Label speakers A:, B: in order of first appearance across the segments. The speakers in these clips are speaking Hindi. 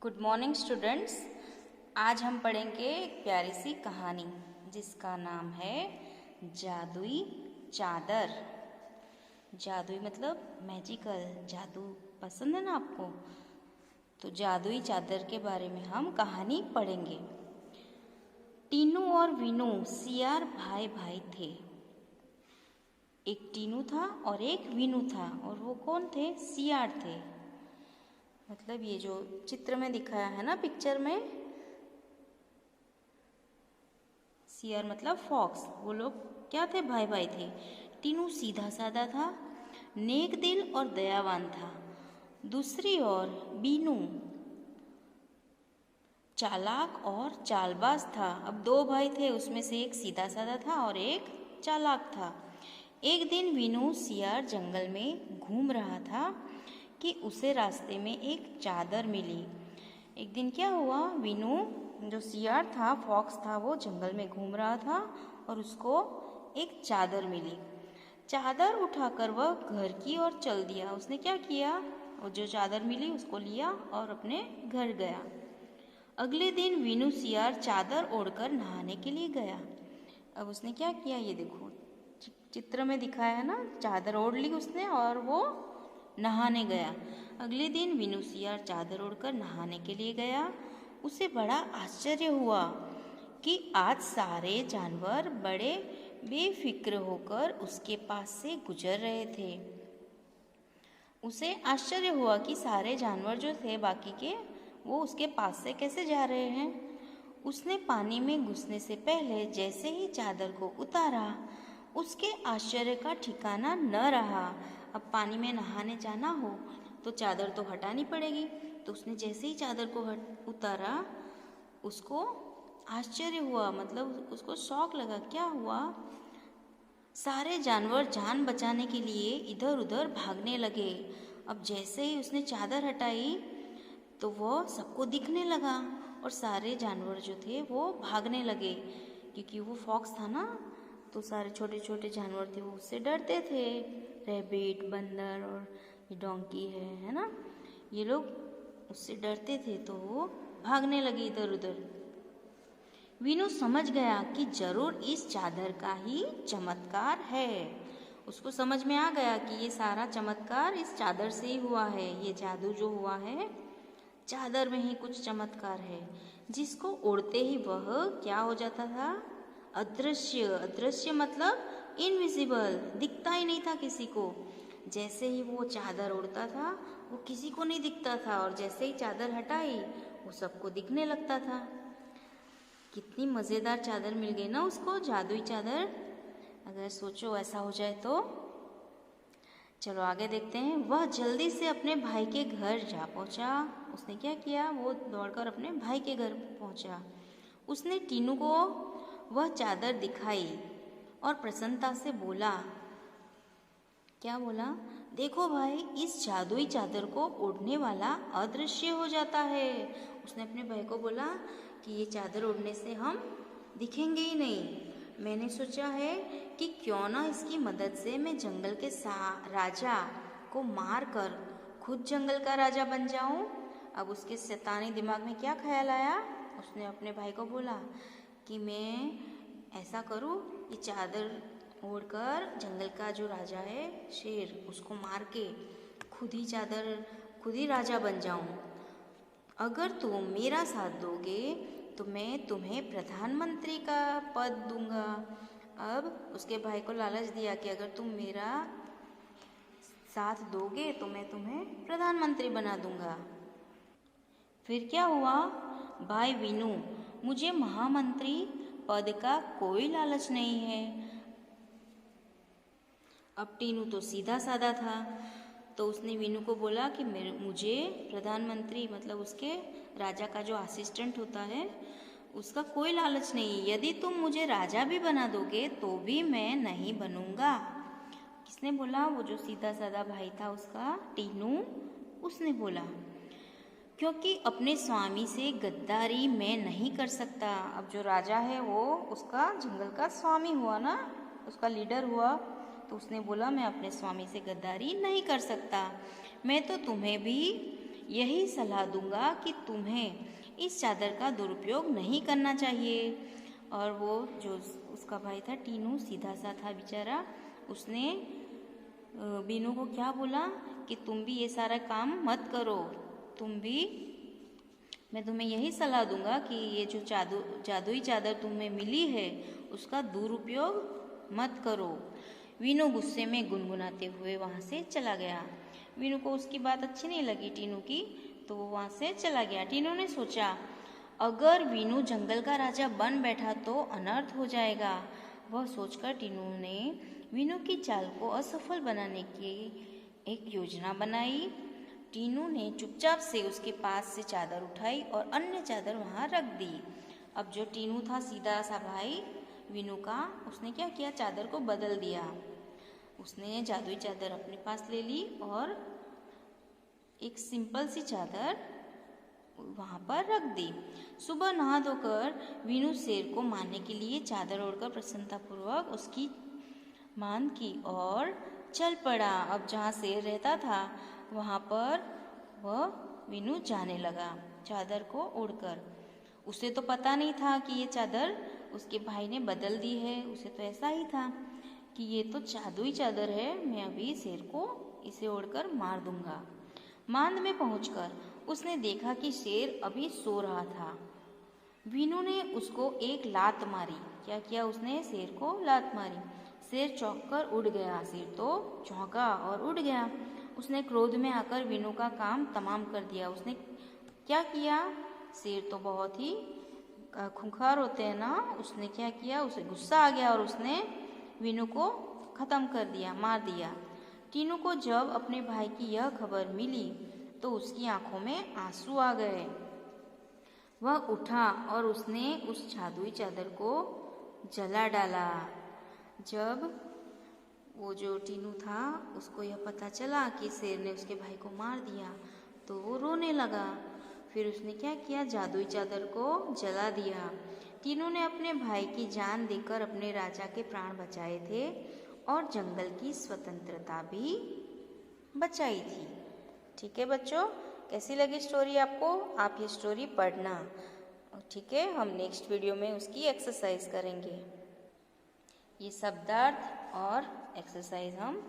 A: Good morning students. आज हम पढ़ेंगे एक प्यारी सी कहानी जिसका नाम है जादुई चादर। जादुई मतलब मैजिकल, जादू पसंद है ना आपको? तो जादुई चादर के बारे में हम कहानी पढ़ेंगे। टीनू और वीनू सियार भाई भाई थे। एक टीनू था और एक वीनू था, और वो कौन थे? सियार थे। मतलब ये जो चित्र में दिखाया है ना, पिक्चर में, सियार मतलब फॉक्स, वो लोग क्या थे? भाई भाई थे। टीनू सीधा साधा था, नेक दिल और दयावान था। दूसरी ओर बीनू चालाक और चालबाज था। अब दो भाई थे, उसमें से एक सीधा साधा था और एक चालाक था। एक दिन वीनू सियार जंगल में घूम रहा था कि उसे रास्ते में एक चादर मिली। एक दिन क्या हुआ, वीनू जो सियार था, फॉक्स था, वो जंगल में घूम रहा था और उसको एक चादर मिली। चादर उठाकर वह घर की ओर चल दिया। उसने क्या किया, वो जो चादर मिली उसको लिया और अपने घर गया। अगले दिन वीनू सियार चादर ओढ़कर नहाने के लिए गया। अब उसने क्या किया, ये देखो चित्र में दिखाया है ना, चादर ओढ़ ली उसने और वो नहाने गया। अगले दिन वीनू सियार चादर ओढ़कर नहाने के लिए गया। उसे बड़ा आश्चर्य हुआ कि आज सारे जानवर बड़े बेफिक्र होकर उसके पास से गुजर रहे थे। उसे आश्चर्य हुआ कि सारे जानवर जो थे बाकी के, वो उसके पास से कैसे जा रहे हैं। उसने पानी में घुसने से पहले जैसे ही चादर को उतारा, उसके आश्चर्य का ठिकाना न रहा। अब पानी में नहाने जाना हो तो चादर तो हटानी पड़ेगी। तो उसने जैसे ही चादर को उतारा, उसको आश्चर्य हुआ, मतलब उसको शौक लगा। क्या हुआ, सारे जानवर जान बचाने के लिए इधर उधर भागने लगे। अब जैसे ही उसने चादर हटाई तो वह सबको दिखने लगा और सारे जानवर जो थे वो भागने लगे, क्योंकि वो फॉक्स था ना, तो सारे छोटे छोटे जानवर थे वो उससे डरते थे। रैबिट, बंदर और ये डोंकी है ना, ये लोग उससे डरते थे, तो वो भागने लगे इधर उधर। वीनू समझ गया कि जरूर इस चादर का ही चमत्कार है। उसको समझ में आ गया कि ये सारा चमत्कार इस चादर से ही हुआ है। ये जादू जो हुआ है, चादर में ही कुछ चमत्कार है। जिसको ओढ़ते ही वह क्या हो जाता था? अदृश्य। अदृश्य मतलब इनविजिबल, दिखता ही नहीं था किसी को। जैसे ही वो चादर ओढ़ता था वो किसी को नहीं दिखता था, और जैसे ही चादर हटाई वो सबको दिखने लगता था। कितनी मज़ेदार चादर मिल गई ना उसको, जादुई चादर। अगर सोचो ऐसा हो जाए तो। चलो आगे देखते हैं। वह जल्दी से अपने भाई के घर जा पहुंचा। उसने क्या किया, वो दौड़कर अपने भाई के घर पहुंचा। उसने टीनू को वह चादर दिखाई और प्रसन्नता से बोला। क्या बोला? देखो भाई, इस जादुई चादर को ओढ़ने वाला अदृश्य हो जाता है। उसने अपने भाई को बोला कि ये चादर ओढ़ने से हम दिखेंगे ही नहीं। मैंने सोचा है कि क्यों ना इसकी मदद से मैं जंगल के राजा को मार कर खुद जंगल का राजा बन जाऊं। अब उसके शैतानी दिमाग में क्या ख्याल आया, उसने अपने भाई को बोला कि मैं ऐसा करूं, ये चादर ओढ़कर जंगल का जो राजा है शेर, उसको मार के खुद ही राजा बन जाऊं। अगर तुम मेरा साथ दोगे तो मैं तुम्हें प्रधानमंत्री का पद दूंगा। अब उसके भाई को लालच दिया कि अगर तुम मेरा साथ दोगे तो मैं तुम्हें प्रधानमंत्री बना दूंगा। फिर क्या हुआ, भाई वीनू, मुझे महामंत्री पद का कोई लालच नहीं है। अब टीनू तो सीधा साधा था, तो उसने वीनू को बोला कि मुझे प्रधानमंत्री मतलब उसके राजा का जो असिस्टेंट होता है उसका कोई लालच नहीं। यदि तुम मुझे राजा भी बना दोगे तो भी मैं नहीं बनूंगा। किसने बोला? वो जो सीधा साधा भाई था उसका, टीनू, उसने बोला, क्योंकि अपने स्वामी से गद्दारी मैं नहीं कर सकता। अब जो राजा है वो उसका जंगल का स्वामी हुआ ना, उसका लीडर हुआ, तो उसने बोला मैं अपने स्वामी से गद्दारी नहीं कर सकता। मैं तो तुम्हें भी यही सलाह दूंगा कि तुम्हें इस चादर का दुरुपयोग नहीं करना चाहिए। और वो जो उसका भाई था टीनू सीधा सा था बेचारा, उसने बीनू को क्या बोला कि तुम भी ये सारा काम मत करो, मैं तुम्हें यही सलाह दूंगा कि ये जो जादुई चादर तुम्हें मिली है उसका दुरुपयोग मत करो। वीनू गुस्से में गुनगुनाते हुए वहाँ से चला गया। वीनू को उसकी बात अच्छी नहीं लगी टीनू की, तो वो वहाँ से चला गया। टीनू ने सोचा अगर वीनू जंगल का राजा बन बैठा तो अनर्थ हो जाएगा। वह सोचकर टीनू ने वीनू की चाल को असफल बनाने की एक योजना बनाई। टीनू ने चुपचाप से उसके पास से चादर उठाई और अन्य चादर वहाँ रख दी। अब जो टीनू था सीधा सा भाई वीनू का, उसने क्या किया, चादर को बदल दिया। उसने जादुई चादर अपने पास ले ली और एक सिंपल सी चादर वहाँ पर रख दी। सुबह नहा धोकर वीनू शेर को मारने के लिए चादर ओढ़कर प्रसन्नतापूर्वक उसकी मान की और चल पड़ा। अब जहाँ शेर रहता था वहाँ पर वह वीनू जाने लगा चादर को ओढ़कर। उसे तो पता नहीं था कि ये चादर उसके भाई ने बदल दी है। उसे तो ऐसा ही था कि ये तो जादुई चादर है, मैं अभी शेर को इसे ओढ़कर मार दूंगा। मांद में पहुंचकर उसने देखा कि शेर अभी सो रहा था। वीनू ने उसको एक लात मारी। क्या किया उसने, शेर को लात मारी। शेर चौंक कर उड़ गया। शेर तो चौंका और उड़ गया। उसने क्रोध में आकर वीनू का काम तमाम कर दिया। उसने क्या किया, शेर तो बहुत ही खूंखार होते हैं ना, उसने क्या किया, उसे गुस्सा आ गया और उसने वीनू को ख़त्म कर दिया, मार दिया। टीनू को जब अपने भाई की यह खबर मिली तो उसकी आंखों में आंसू आ गए। वह उठा और उसने उस जादुई चादर को जला डाला। जब वो जो टीनू था उसको यह पता चला कि शेर ने उसके भाई को मार दिया तो वो रोने लगा। फिर उसने क्या किया, जादुई चादर को जला दिया। टीनू ने अपने भाई की जान देकर अपने राजा के प्राण बचाए थे और जंगल की स्वतंत्रता भी बचाई थी। ठीक है बच्चों, कैसी लगी स्टोरी आपको? आप ये स्टोरी पढ़ना, ठीक है? हम नेक्स्ट वीडियो में उसकी एक्सरसाइज करेंगे। ये शब्दार्थ और एक्सरसाइज हम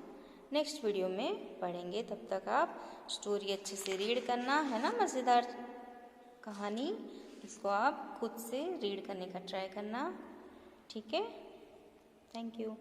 A: नेक्स्ट वीडियो में पढ़ेंगे। तब तक आप स्टोरी अच्छे से रीड करना, है ना, मज़ेदार कहानी, इसको आप खुद से रीड करने का ट्राई करना, ठीक है? Thank you.